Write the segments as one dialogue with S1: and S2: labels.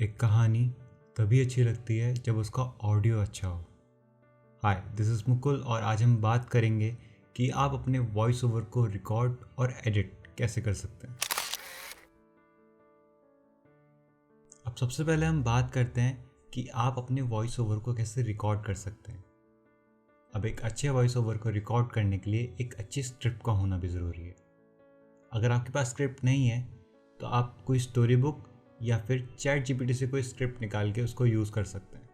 S1: एक कहानी तभी अच्छी लगती है जब उसका ऑडियो अच्छा हो। हाय, दिस इज़ मुकुल और आज हम बात करेंगे कि आप अपने वॉइस ओवर को रिकॉर्ड और एडिट कैसे कर सकते हैं। अब सबसे पहले हम बात करते हैं कि आप अपने वॉइस ओवर को कैसे रिकॉर्ड कर सकते हैं। अब एक अच्छे वॉइस ओवर को रिकॉर्ड करने के लिए एक अच्छी स्क्रिप्ट का होना भी ज़रूरी है। अगर आपके पास स्क्रिप्ट नहीं है तो आप कोई स्टोरी बुक या फिर चैट जीपीटी से कोई स्क्रिप्ट निकाल के उसको यूज़ कर सकते हैं।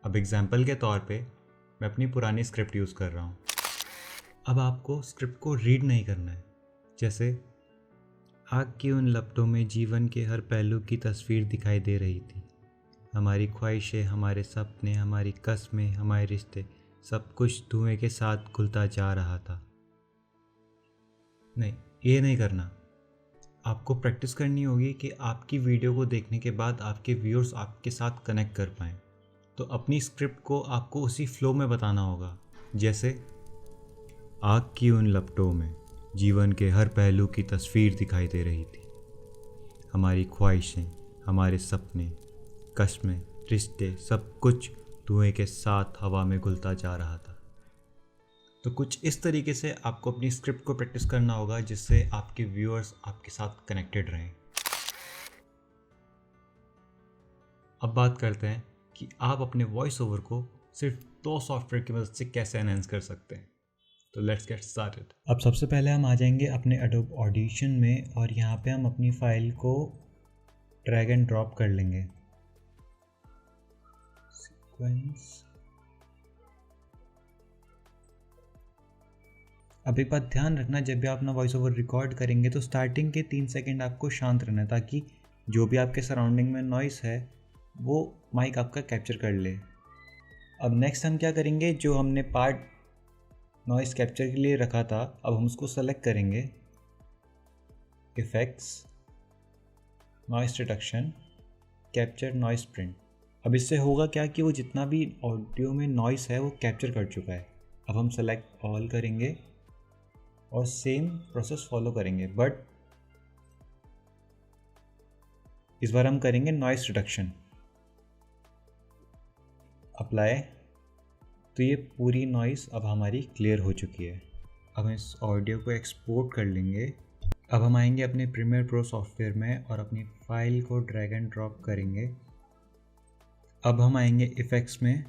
S1: अब एग्जाम्पल के तौर पे मैं अपनी पुरानी स्क्रिप्ट यूज़ कर रहा हूँ। अब आपको स्क्रिप्ट को रीड नहीं करना है। जैसे आग की उन लपटों में जीवन के हर पहलू की तस्वीर दिखाई दे रही थी। हमारी ख्वाहिशें, हमारे सपने, हमारी कस्में, हमारे रिश्ते, सब कुछ धुएं के साथ घुलता जा रहा था। नहीं, ये नहीं करना। आपको प्रैक्टिस करनी होगी कि आपकी वीडियो को देखने के बाद आपके व्यूअर्स आपके साथ कनेक्ट कर पाएँ। तो अपनी स्क्रिप्ट को आपको उसी फ्लो में बताना होगा। जैसे आग की उन लपटों में जीवन के हर पहलू की तस्वीर दिखाई दे रही थी। हमारी ख्वाहिशें, हमारे सपने, कस्में, रिश्ते, सब कुछ धुएं के साथ हवा में घुलता जा रहा था। तो कुछ इस तरीके से आपको अपनी स्क्रिप्ट को प्रैक्टिस करना होगा जिससे आपके व्यूअर्स आपके साथ कनेक्टेड रहें। अब बात करते हैं कि आप अपने वॉइस ओवर को सिर्फ 2 सॉफ्टवेयर की मदद से कैसे एनहांस कर सकते हैं। तो लेट्स गेट स्टार्टेड। अब सबसे पहले हम आ जाएंगे अपने एडोब ऑडिशन में और यहाँ पे हम अपनी फाइल को ड्रैग एंड ड्रॉप कर लेंगे। सीक्वेंस। अब एक बात ध्यान रखना, जब भी आप अपना वॉइस ओवर रिकॉर्ड करेंगे तो स्टार्टिंग के 3 सेकंड आपको शांत रहना है ताकि जो भी आपके सराउंडिंग में नॉइस है वो माइक आपका कैप्चर कर ले। अब नेक्स्ट हम क्या करेंगे, जो हमने पार्ट नॉइस कैप्चर के लिए रखा था अब हम उसको सेलेक्ट करेंगे। Effects, noise reduction, capture noise print. अब इससे होगा क्या कि वो जितना भी ऑडियो में नॉइस है वो कैप्चर कर चुका है। अब हम सेलेक्ट ऑल करेंगे और सेम प्रोसेस फॉलो करेंगे, बट इस बार हम करेंगे नॉइस रिडक्शन। अप्लाई। तो ये पूरी नॉइस अब हमारी क्लियर हो चुकी है। अब हम इस ऑडियो को एक्सपोर्ट कर लेंगे। अब हम आएंगे अपने प्रीमियर प्रो सॉफ्टवेयर में और अपनी फाइल को ड्रैग एंड ड्रॉप करेंगे। अब हम आएंगे इफ़ेक्ट्स में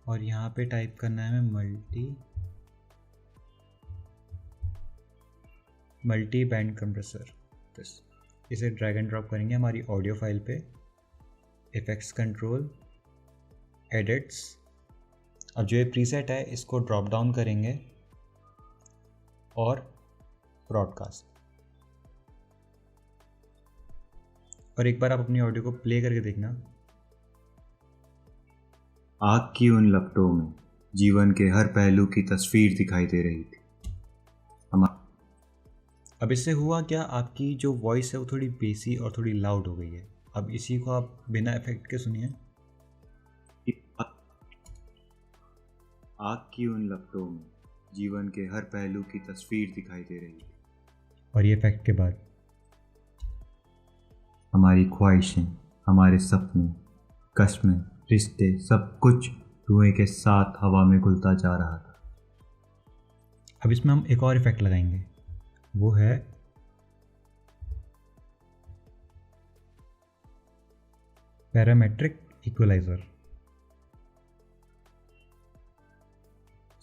S1: और यहाँ पे टाइप करना है हमें मल्टी बैंड कंप्रेसर। इसे ड्रैग एंड ड्रॉप करेंगे हमारी ऑडियो फाइल पे। Effects, control, edits. अब जो ये प्रीसेट है इसको ड्रॉप डाउन करेंगे और ब्रॉडकास्ट। और एक बार आप अपनी ऑडियो को प्ले करके देखना।
S2: आग की उन लपटों में जीवन के हर पहलू की तस्वीर दिखाई दे रही थी।
S1: अब इससे हुआ क्या, आपकी जो वॉइस है वो थोड़ी बेसी और थोड़ी लाउड हो गई है। अब इसी को आप बिना इफेक्ट के सुनिए।
S2: आग की उन लपटों में जीवन के हर पहलू की तस्वीर दिखाई दे रही थी।
S1: और ये इफेक्ट के बाद
S2: हमारी ख्वाहिशें, हमारे सपने, कस्में, रिश्ते, सब कुछ धुएं के साथ हवा में घुलता जा रहा था।
S1: अब इसमें हम एक और इफेक्ट लगाएंगे, वो है parametric equaliser.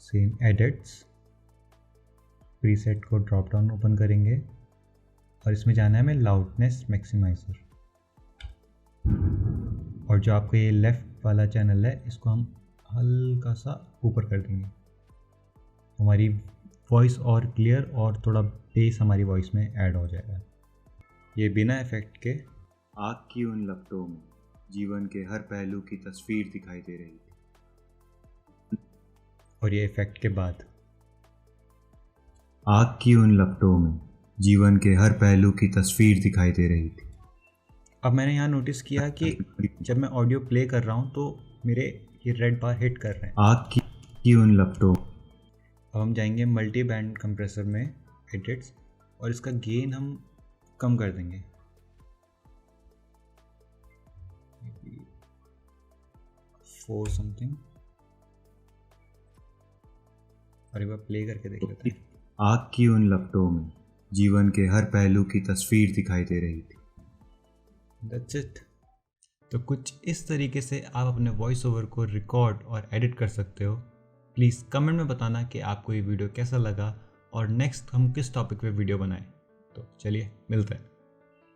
S1: Same edits, preset को ड्रॉप डाउन ओपन करेंगे और इसमें जाना है हमें लाउडनेस मैक्सिमाइजर। और जो आपका ये लेफ़्ट वाला चैनल है इसको हम हल्का सा ऊपर कर देंगे। हमारी वॉइस और क्लियर और थोड़ा बेस हमारी वॉइस में ऐड हो जाएगा। ये बिना इफेक्ट के।
S2: आग की उन लपटों में जीवन के हर पहलू की तस्वीर दिखाई दे रही थी।
S1: और ये इफेक्ट के बाद
S2: आग की उन लपटों में जीवन के हर पहलू की तस्वीर दिखाई दे रही थी।
S1: अब मैंने यहाँ नोटिस किया कि जब मैं ऑडियो प्ले कर रहा हूँ तो मेरे ये रेड बार हिट कर रहे हैं।
S2: आग की उन लपटों।
S1: अब हम जाएंगे मल्टी बैंड कंप्रेसर में, एडिट्स, और इसका गेन हम कम कर देंगे। 4 समथिंग। अरे बार प्ले करके देख लेते हैं।
S2: आग की उन लपटों में जीवन के हर पहलू की तस्वीर दिखाई दे रही थी।
S1: That's it. तो कुछ इस तरीके से आप अपने वॉइस ओवर को रिकॉर्ड और एडिट कर सकते हो। प्लीज़ कमेंट में बताना कि आपको ये वीडियो कैसा लगा और नेक्स्ट हम किस टॉपिक पे वीडियो बनाएं। तो चलिए मिलते हैं।